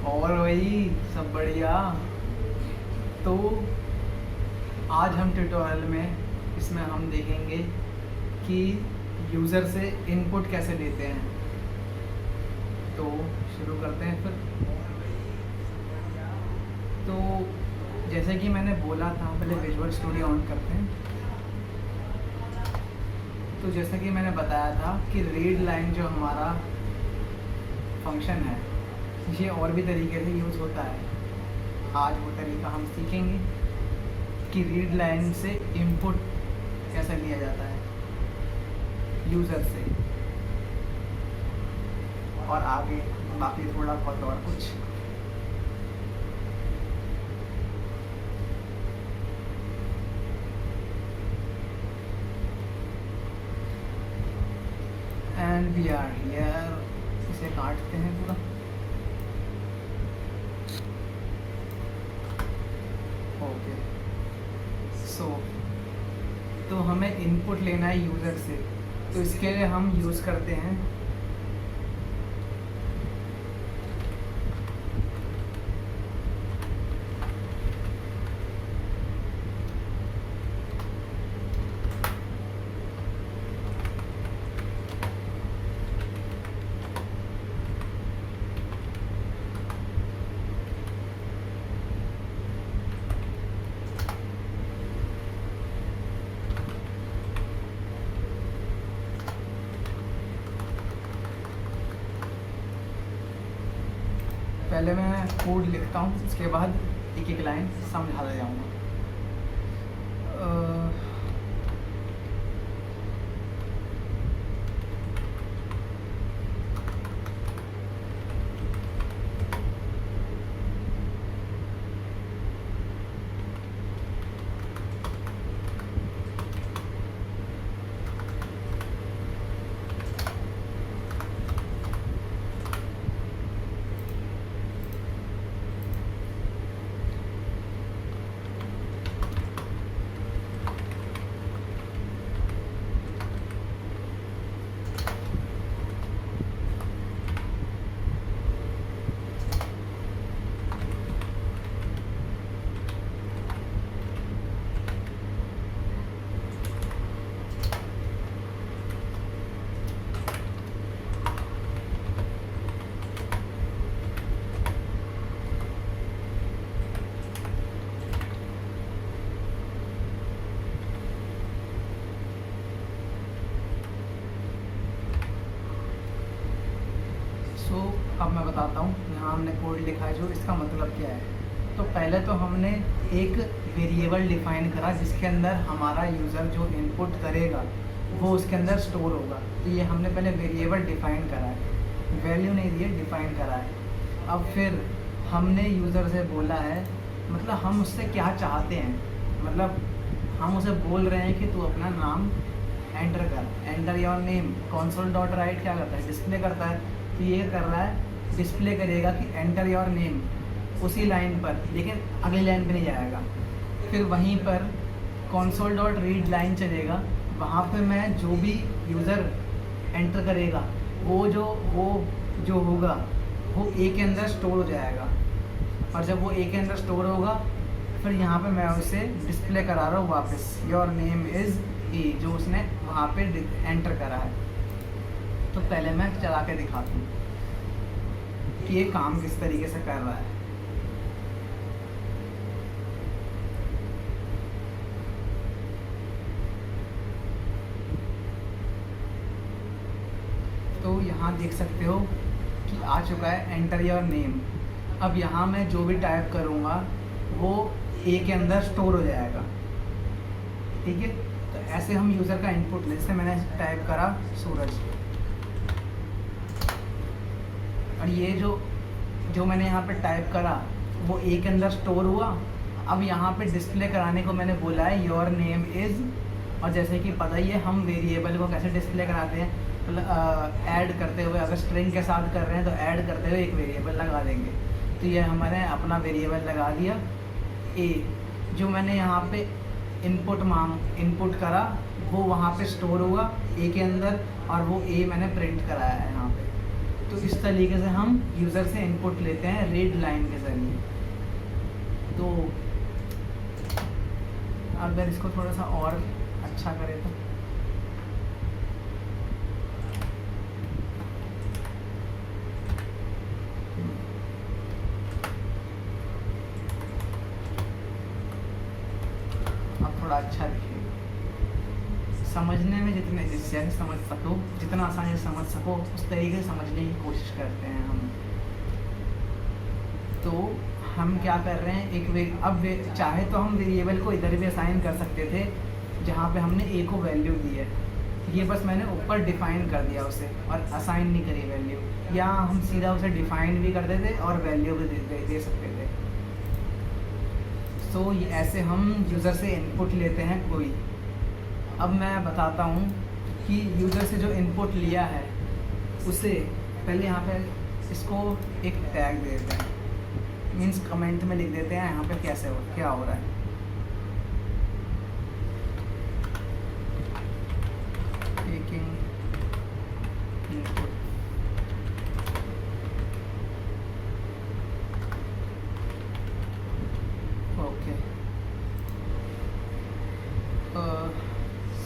और वही सब बढ़िया। तो आज हम ट्यूटोरियल में इसमें हम देखेंगे कि यूज़र से इनपुट कैसे लेते हैं। तो शुरू करते हैं फिर। तो जैसे कि मैंने बोला था, पहले विजुअल स्टूडियो ऑन करते हैं। तो जैसा कि मैंने बताया था कि रीड लाइन जो हमारा फंक्शन है, ये और भी तरीके से यूज़ होता है। आज वो तरीका हम सीखेंगे कि रीड लाइन से इनपुट कैसे लिया जाता है यूज़र से, और आगे बाकी थोड़ा बहुत और कुछ। And we are here. इसे काटते हैं पूरा। ओके सो तो हमें इनपुट लेना है यूज़र से। तो इसके लिए हम यूज़ करते हैं पहले मैं कोड लिखता हूँ, उसके बाद एक एक लाइन समझाता जाऊँगा। अब मैं बताता हूँ, यहाँ हमने कोड लिखा है जो इसका मतलब क्या है। तो पहले तो हमने एक वेरिएबल डिफाइन करा जिसके अंदर हमारा यूज़र जो इनपुट करेगा वो उसके अंदर स्टोर होगा। तो ये हमने पहले वेरिएबल डिफाइन करा है, वैल्यू नहीं दी है, डिफाइन करा है। अब फिर हमने यूज़र से बोला है, मतलब हम उससे क्या चाहते हैं, मतलब हम उसे बोल रहे हैं कि तू अपना नाम एंटर कर, enter your name. Console dot right क्या करता है, डिस्प्ले करता है। तो ये कर रहा है, डिस्प्ले करेगा कि एंटर योर नेम उसी लाइन पर, लेकिन अगली लाइन पे नहीं जाएगा। फिर वहीं पर कंसोल डॉट रीड लाइन चलेगा, वहाँ पे मैं जो भी यूज़र एंटर करेगा वो जो होगा वो ए के अंदर स्टोर हो जाएगा। और जब वो ए के अंदर स्टोर होगा, फिर यहाँ पे मैं उसे डिस्प्ले करा रहा हूँ वापस, योर नेम इज़ ए, जो उसने वहाँ पे एंटर करा है। तो पहले मैं चला के दिखाता हूँ कि ये काम किस तरीके से कर रहा है। तो यहाँ देख सकते हो कि आ चुका है एंटर योर नेम। अब यहाँ मैं जो भी टाइप करूँगा वो ए के अंदर स्टोर हो जाएगा, ठीक है। तो ऐसे हम यूज़र का इनपुट ले, जैसे मैंने टाइप करा सूरज, और ये जो मैंने यहाँ पे टाइप करा वो ए के अंदर स्टोर हुआ। अब यहाँ पे डिस्प्ले कराने को मैंने बोला है योर नेम इज़, और जैसे कि पता ही है हम वेरिएबल को कैसे डिस्प्ले कराते हैं, मतलब ऐड करते हुए, अगर स्ट्रिंग के साथ कर रहे हैं तो ऐड करते हुए एक वेरिएबल लगा देंगे। तो ये हमने अपना वेरिएबल लगा दिया ए। जो मैंने यहाँ पे इनपुट करा वो वहाँ पे स्टोर हुआ ए के अंदर, और वो ए मैंने प्रिंट कराया है यहाँ पे। तो इस तरीके से हम यूज़र से इनपुट लेते हैं रीड लाइन के ज़रिए। तो अगर इसको थोड़ा सा और अच्छा करें तो अब थोड़ा अच्छा दिखेगा। समझने में जितने जिससे समझ सको, जितना आसानी से समझ सको उस तरीके से समझने की कोशिश करते हैं हम। तो हम क्या कर रहे हैं, चाहे तो हम वेरिएबल को इधर भी असाइन कर सकते थे जहाँ पे हमने ए को वैल्यू दी है। ये बस मैंने ऊपर डिफ़ाइन कर दिया उसे और असाइन नहीं करी वैल्यू, या हम सीधा उसे डिफ़ाइन भी कर देते और वैल्यू भी दे सकते थे। तो ये ऐसे हम यूज़र से इनपुट लेते हैं कोई। अब मैं बताता हूँ कि यूज़र से जो इनपुट लिया है उसे पहले यहाँ पे इसको एक टैग दे देते हैं, मीन्स कमेंट में लिख देते हैं यहाँ पे क्या हो रहा है। Taking input, okay.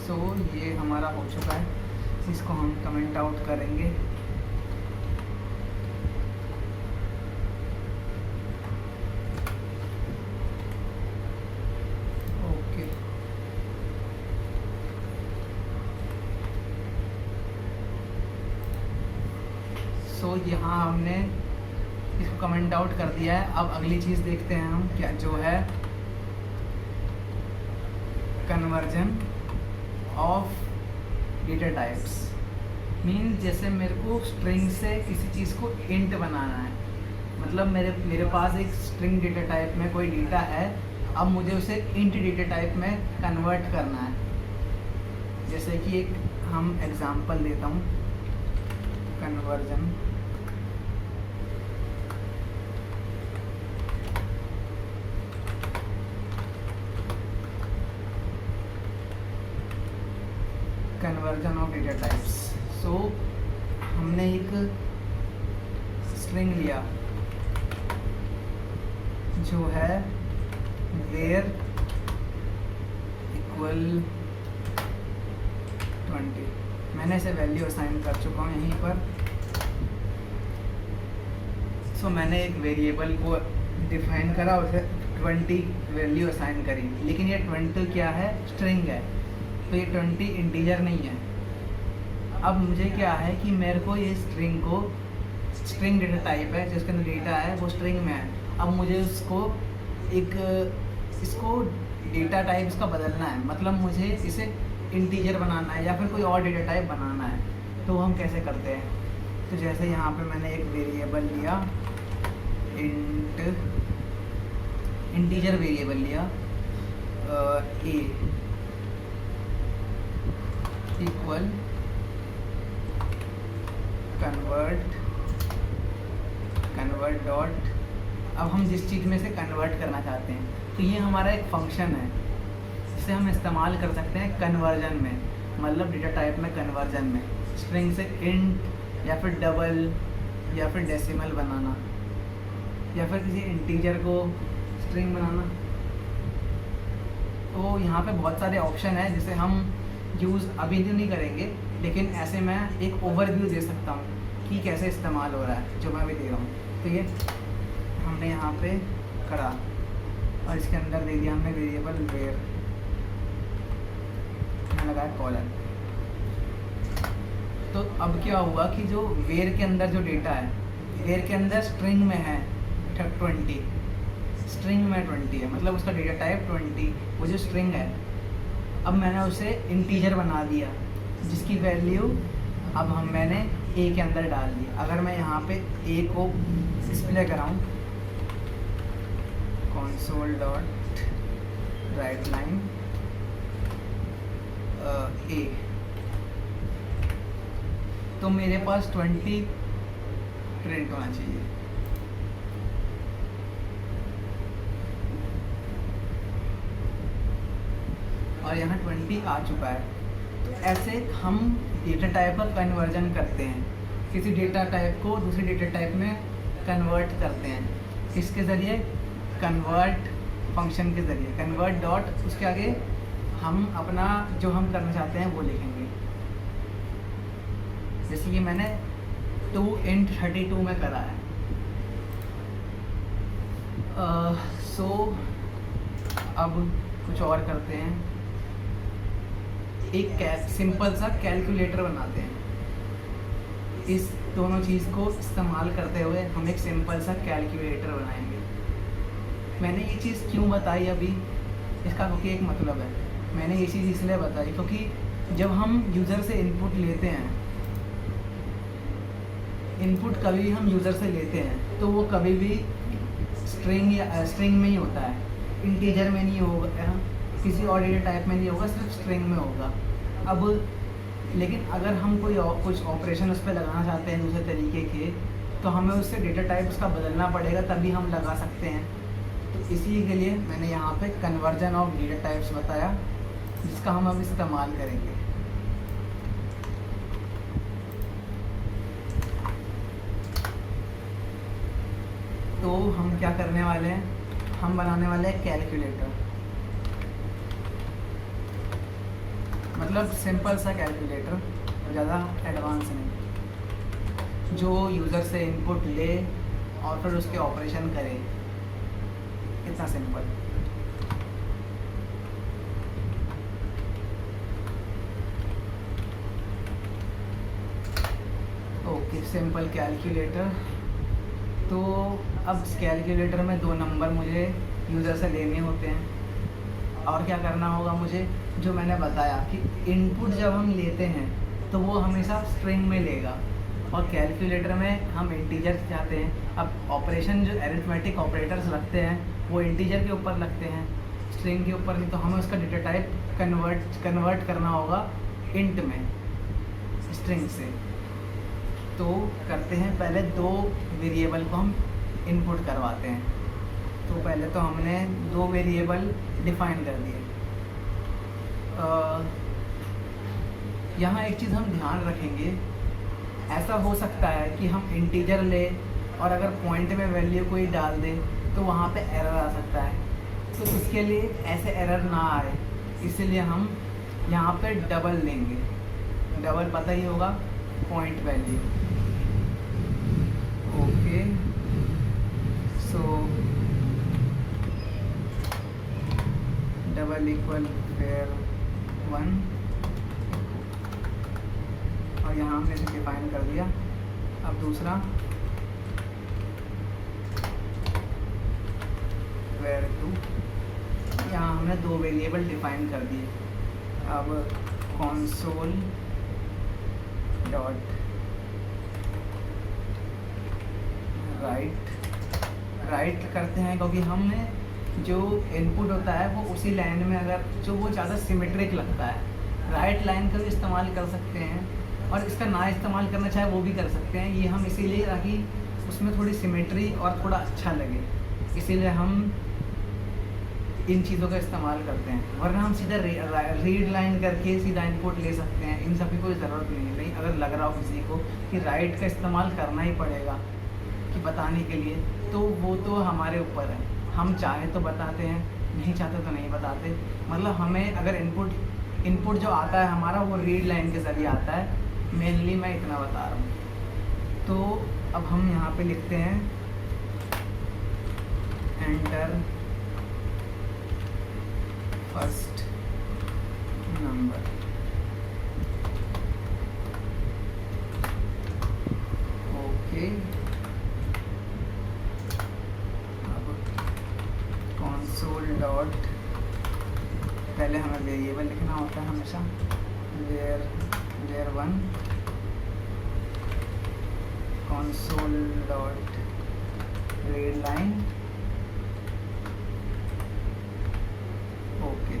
सो ये हमारा हो चुका है, इसको हम कमेंट आउट करेंगे। ओके, सो यहाँ हमने इसको कमेंट आउट कर दिया है। अब अगली चीज़ देखते हैं हम, क्या जो है conversion of data types. Mean जैसे मेरे को स्ट्रिंग से किसी चीज़ को इंट बनाना है, मतलब मेरे पास एक स्ट्रिंग डेटा टाइप में कोई डेटा है, अब मुझे उसे इंट डेटा टाइप में कन्वर्ट करना है। जैसे कि एक हम एग्जांपल देता हूँ, कन्वर्जन ऑफ डेटा टाइप्स। सो हमने एक स्ट्रिंग लिया जो है where इक्वल 20। मैंने इसे वैल्यू असाइन कर चुका हूँ यहीं पर। सो मैंने एक वेरिएबल को डिफाइन करा, उसे 20 वैल्यू असाइन करी, लेकिन ये 20 क्या है, स्ट्रिंग है, तो ये 20 इंटीजर नहीं है। अब मुझे क्या है कि मेरे को ये स्ट्रिंग डेटा टाइप है जिसके अंदर डेटा है वो स्ट्रिंग में है। अब मुझे इसको डेटा टाइप इसका बदलना है, मतलब मुझे इसे इंटीजर बनाना है या फिर कोई और डेटा टाइप बनाना है। तो हम कैसे करते हैं, तो जैसे यहाँ पे मैंने एक वेरिएबल लिया, इंटीजर वेरिएबल लिया ए इक्वल कन्वर्ट डॉट। अब हम जिस चीज़ में से कन्वर्ट करना चाहते हैं, तो ये हमारा एक फंक्शन है जिसे हम इस्तेमाल कर सकते हैं कन्वर्जन में, मतलब डेटा टाइप में कन्वर्जन में, स्ट्रिंग से इंट या फिर डबल या फिर डेसिमल बनाना या फिर किसी इंटीजर को स्ट्रिंग बनाना। तो यहाँ पे बहुत सारे ऑप्शन हैं जिसे हम यूज़ अभी तो नहीं करेंगे, लेकिन ऐसे मैं एक ओवरव्यू दे सकता हूँ कि कैसे इस्तेमाल हो रहा है, जो मैं भी दे रहा हूँ। तो ये हमने यहाँ पे करा और इसके अंदर दे दिया हमने वेरिएबल वेयर, मैंने लगाया कॉलन। तो अब क्या हुआ कि जो वेयर के अंदर जो डेटा है, वेयर के अंदर स्ट्रिंग में है 20, स्ट्रिंग में 20 है, मतलब उसका डेटा टाइप 20, वो जो स्ट्रिंग है। अब मैंने उसे इंटीजर बना दिया जिसकी वैल्यू अब मैंने ए के अंदर डाल दी। अगर मैं यहाँ पे ए को डिस्प्ले कराऊँ, console dot write line A, तो मेरे पास 20 प्रिंट होना चाहिए। और यहाँ 20 आ चुका है। तो ऐसे हम डेटा टाइप का कन्वर्जन करते हैं। किसी डेटा टाइप को दूसरे डेटा टाइप में कन्वर्ट करते हैं। किसके ज़रिए? कन्वर्ट फंक्शन के ज़रिए। कन्वर्ट डॉट उसके आगे हम अपना जो हम करना चाहते हैं वो लिखेंगे। जैसे कि मैंने 2 int 32 में करा है। सो अब कुछ और करते हैं, एक सिंपल सा कैलकुलेटर बनाते हैं। इस दोनों चीज़ को इस्तेमाल करते हुए हम एक सिंपल सा कैलकुलेटर बनाएंगे। मैंने ये चीज़ क्यों बताई अभी, इसका क्योंकि एक मतलब है। मैंने ये चीज़ इसलिए बताई क्योंकि जब हम यूज़र से इनपुट लेते हैं, इनपुट कभी भी हम यूज़र से लेते हैं तो वो कभी भी स्ट्रिंग या स्ट्रिंग में ही होता है, इंटीजर में नहीं होगा, किसी और डेटा टाइप में नहीं होगा, सिर्फ स्ट्रिंग में होगा। अब लेकिन अगर हम कुछ ऑपरेशन उस पर लगाना चाहते हैं दूसरे तरीके के, तो हमें उससे डेटा टाइप उसका बदलना पड़ेगा, तभी हम लगा सकते हैं। तो इसी के लिए मैंने यहाँ पे कन्वर्जन ऑफ डेटा टाइप्स बताया, जिसका हम अब इस्तेमाल करेंगे। तो हम क्या करने वाले हैं, हम बनाने वाले हैं कैलकुलेटर, मतलब सिंपल सा कैलकुलेटर, ज़्यादा एडवांस नहीं, जो यूज़र से इनपुट ले और फिर उसके ऑपरेशन करे, इतना सिंपल। Okay, simple calculator. तो अब इस कैलकुलेटर में 2 नंबर मुझे यूज़र से लेने होते हैं, और क्या करना होगा मुझे, जो मैंने बताया कि इनपुट जब हम लेते हैं तो वो हमेशा स्ट्रिंग में लेगा, और कैलकुलेटर में हम इंटीजर चाहते हैं। अब ऑपरेशन जो एरिथमेटिक ऑपरेटर्स लगते हैं वो इंटीजर के ऊपर लगते हैं, स्ट्रिंग के ऊपर नहीं। तो हमें उसका डेटा टाइप कन्वर्ट करना होगा इंट में, स्ट्रिंग से। तो करते हैं, पहले 2 वेरिएबल को हम इनपुट करवाते हैं। तो पहले तो हमने 2 वेरिएबल डिफाइन कर दिए। यहाँ एक चीज़ हम ध्यान रखेंगे, ऐसा हो सकता है कि हम इंटीजर ले और अगर पॉइंट में वैल्यू कोई डाल दे तो वहाँ पे एरर आ सकता है। तो इसके लिए ऐसे एरर ना आए, इसलिए हम यहाँ पे डबल लेंगे। डबल पता ही होगा, पॉइंट वैल्यू। ओके, सो डबल इक्वल फिर 1, और यहाँ हमने इसे डिफाइन कर दिया। अब दूसरा फिर 2, यहाँ हमने 2 वेरिएबल डिफाइन कर दिए। अब console डॉट राइट करते हैं, क्योंकि हमें जो इनपुट होता है वो उसी लाइन में, अगर जो वो ज़्यादा सिमेट्रिक लगता है, राइट लाइन का भी इस्तेमाल कर सकते हैं, और इसका ना इस्तेमाल करना चाहे वो भी कर सकते हैं। ये हम इसीलिए ताकि उसमें थोड़ी सिमेट्री और थोड़ा अच्छा लगे, इसीलिए हम इन चीज़ों का इस्तेमाल करते हैं। वरना हम सीधा रीड लाइन करके सीधा इनपुट ले सकते हैं, इन सभी कोई ज़रूरत नहीं है। नहीं, अगर लग रहा हो किसी को कि राइट का इस्तेमाल करना ही पड़ेगा कि बताने के लिए, तो वो तो हमारे ऊपर है। हम चाहे तो बताते हैं, नहीं चाहते तो नहीं बताते। मतलब हमें अगर इनपुट जो आता है हमारा वो रीड लाइन के ज़रिए आता है, मेनली मैं इतना बता रहा हूँ। तो अब हम यहाँ पे लिखते हैं एंटर फर्स्ट नंबर। ओके, अब console डॉट, पहले हमें वेरिएबल लिखना होता है हमेशा, where 1 console dot read line. Okay,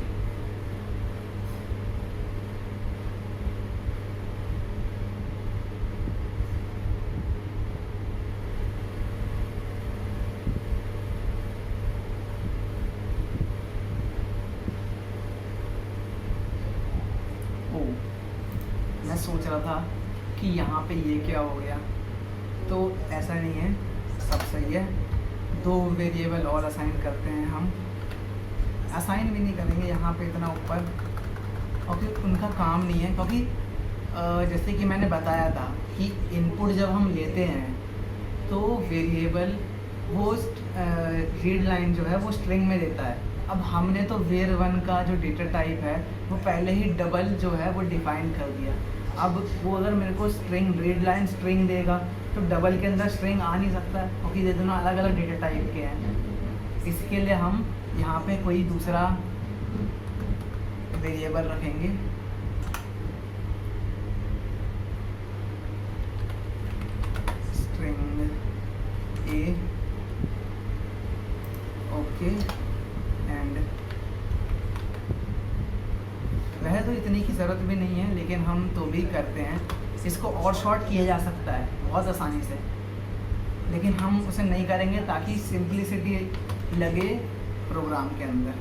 मैं सोच रहा था कि यहाँ पे ये क्या हो गया, तो ऐसा नहीं है, सब सही है। 2 वेरिएबल और असाइन करते हैं हम, असाइन भी नहीं करेंगे यहाँ पे इतना ऊपर, क्योंकि उनका काम नहीं है। क्योंकि जैसे कि मैंने बताया था कि इनपुट जब हम लेते हैं तो वेरिएबल वो रीड लाइन जो है वो स्ट्रिंग में देता है। अब हमने तो var1 का जो डेटा टाइप है वो पहले ही डबल जो है वो डिफ़ाइन कर दिया। अब वो अगर मेरे को स्ट्रिंग रीड लाइन स्ट्रिंग देगा तो डबल के अंदर स्ट्रिंग आ नहीं सकता, क्योंकि ये दोनों अलग अलग डेटा टाइप के हैं। इसके लिए हम यहाँ पे कोई दूसरा वेरिएबल रखेंगे, स्ट्रिंग ए, ओके एंड। वह तो इतनी की ज़रूरत भी नहीं है, लेकिन हम तो भी करते हैं। इसको और शॉर्ट किया जा सकता है बहुत आसानी से, लेकिन हम उसे नहीं करेंगे ताकि सिंपलिसिटी लगे प्रोग्राम के अंदर।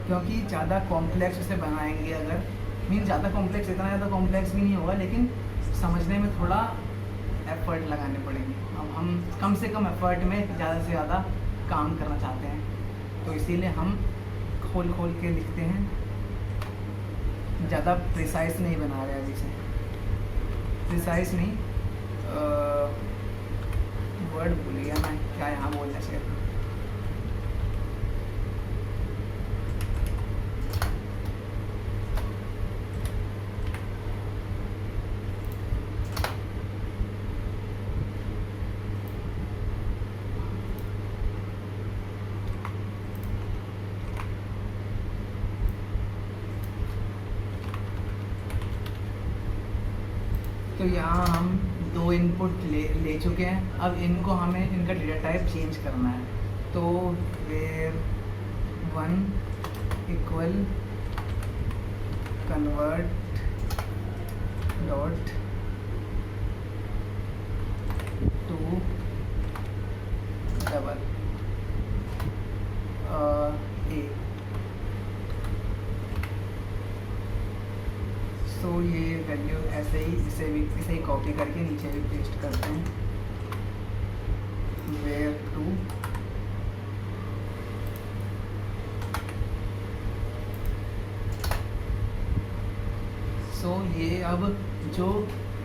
क्योंकि ज़्यादा कॉम्प्लेक्स उसे बनाएंगे अगर, मीन ज़्यादा कॉम्प्लेक्स, इतना ज़्यादा कॉम्प्लेक्स भी नहीं होगा, लेकिन समझने में थोड़ा एफर्ट लगाने पड़ेंगे। अब हम कम से कम एफर्ट में ज़्यादा से ज़्यादा काम करना चाहते हैं, तो इसीलिए हम खोल खोल के लिखते हैं, ज़्यादा प्रिसाइज नहीं बना रहे अभी से। प्रिसाइज नहीं, वर्ड भूल गया मैं क्या यहाँ बोलना चाहिए। तो यहाँ हम 2 इनपुट ले चुके हैं। अब इनको हमें इनका डेटा टाइप चेंज करना है। तो var1 equal convert dot to double A. तो ये वैल्यू ऐसे ही इसे ही कॉपी करके नीचे भी पेस्ट करते हैं, var2 सो ये अब जो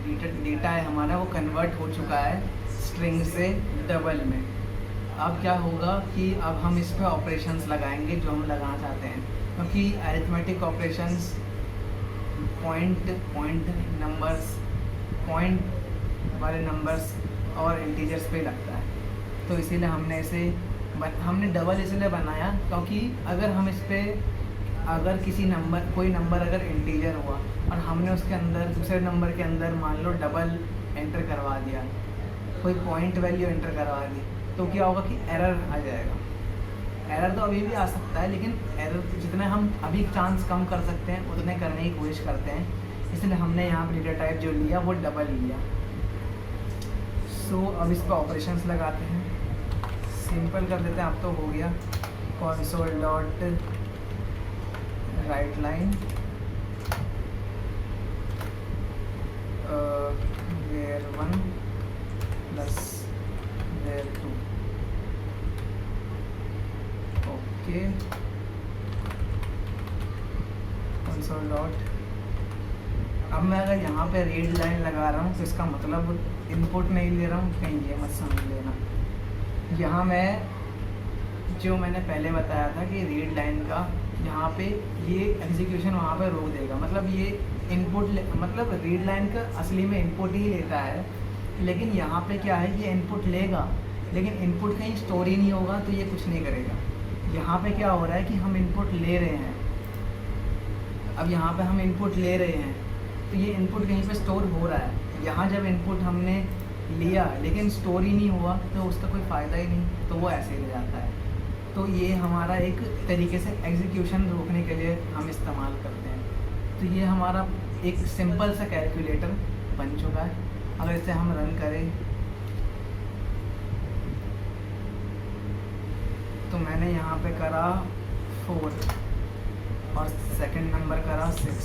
डेटा है हमारा वो कन्वर्ट हो चुका है स्ट्रिंग से डबल में। अब क्या होगा कि अब हम इस पर ऑपरेशंस लगाएंगे जो हम लगाना चाहते हैं, क्योंकि arithmetic operations point numbers, point वाले नंबर्स और इंटीजर्स पे लगता है। तो इसीलिए हमने डबल इसलिए बनाया, क्योंकि अगर हम इस पर अगर कोई नंबर अगर इंटीजर हुआ और हमने उसके अंदर दूसरे नंबर के अंदर मान लो डबल एंटर करवा दिया, कोई पॉइंट वैल्यू एंटर करवा दी, तो क्या होगा कि एरर आ जाएगा। एरर तो अभी भी आ सकता है, लेकिन एरर जितने हम अभी चांस कम कर सकते हैं उतने करने की कोशिश करते हैं। इसलिए हमने यहाँ पर डेटा टाइप जो लिया वो डबल लिया। सो अब इस पर ऑपरेशंस लगाते हैं, सिंपल कर देते हैं। अब तो हो गया console dot write line var1 plus var2 okay. console dot, अब मैं अगर यहाँ पे रीड लाइन लगा रहा हूँ तो इसका मतलब इनपुट नहीं ले रहा हूँ, कहीं ये मत समझ लेना। यहाँ मैं जो मैंने पहले बताया था कि रीड लाइन का यहाँ पे ये एग्जीक्यूशन वहाँ पे रोक देगा, मतलब ये इनपुट मतलब रीड लाइन का असली में इनपुट ही लेता है, लेकिन यहाँ पे क्या है ये इनपुट लेगा, लेकिन इनपुट कहीं स्टोर ही नहीं होगा, तो ये कुछ नहीं करेगा। यहाँ पे क्या हो रहा है कि हम इनपुट ले रहे हैं, अब यहाँ पे हम इनपुट ले रहे हैं तो ये इनपुट कहीं पे स्टोर हो रहा है। यहाँ जब इनपुट हमने लिया लेकिन स्टोर ही नहीं हुआ तो उसका कोई फ़ायदा ही नहीं, तो वो ऐसे ही रह जाता है। तो ये हमारा एक तरीके से एग्जीक्यूशन रोकने के लिए हम इस्तेमाल करते हैं। तो ये हमारा एक सिंपल सा कैलकुलेटर बन चुका है। अगर इसे हम रन करें तो मैंने यहाँ पे करा 4 और सेकंड नंबर करा 6,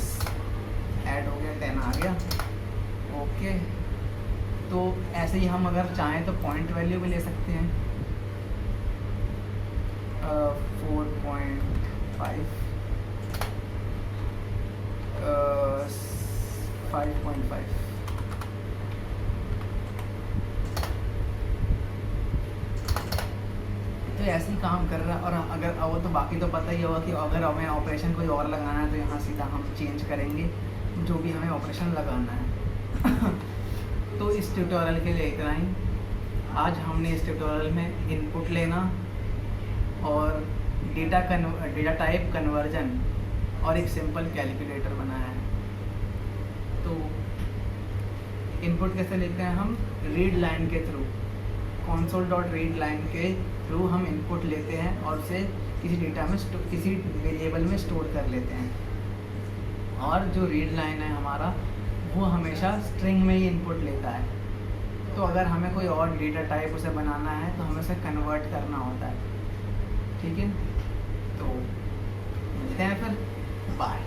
ऐड हो गया 10 आ गया, ओके। तो ऐसे ही हम अगर चाहें तो पॉइंट वैल्यू भी ले सकते हैं 4.5 5.5 तो ऐसे ही काम कर रहा है। और अगर वो तो बाकी तो पता ही होगा कि अगर हमें ऑपरेशन कोई और लगाना है तो यहाँ सीधा हम चेंज करेंगे जो भी हमें ऑपरेशन लगाना है। तो इस ट्यूटोरियल के लिए इतना ही। आज हमने इस ट्यूटोरियल में इनपुट लेना और डेटा टाइप कन्वर्जन और एक सिंपल कैलकुलेटर बनाया है। तो इनपुट कैसे लेते हैं हम? रीड लाइन के थ्रू, console.read लाइन के थ्रू हम इनपुट लेते हैं और उसे किसी डेटा में किसी वेरिएबल में स्टोर कर लेते हैं। और जो रीड लाइन है हमारा वो हमेशा स्ट्रिंग में ही इनपुट लेता है। तो अगर हमें कोई और डेटा टाइप उसे बनाना है तो हमें उसे कन्वर्ट करना होता है। ठीक है, तो मिलते हैं फिर, बाय।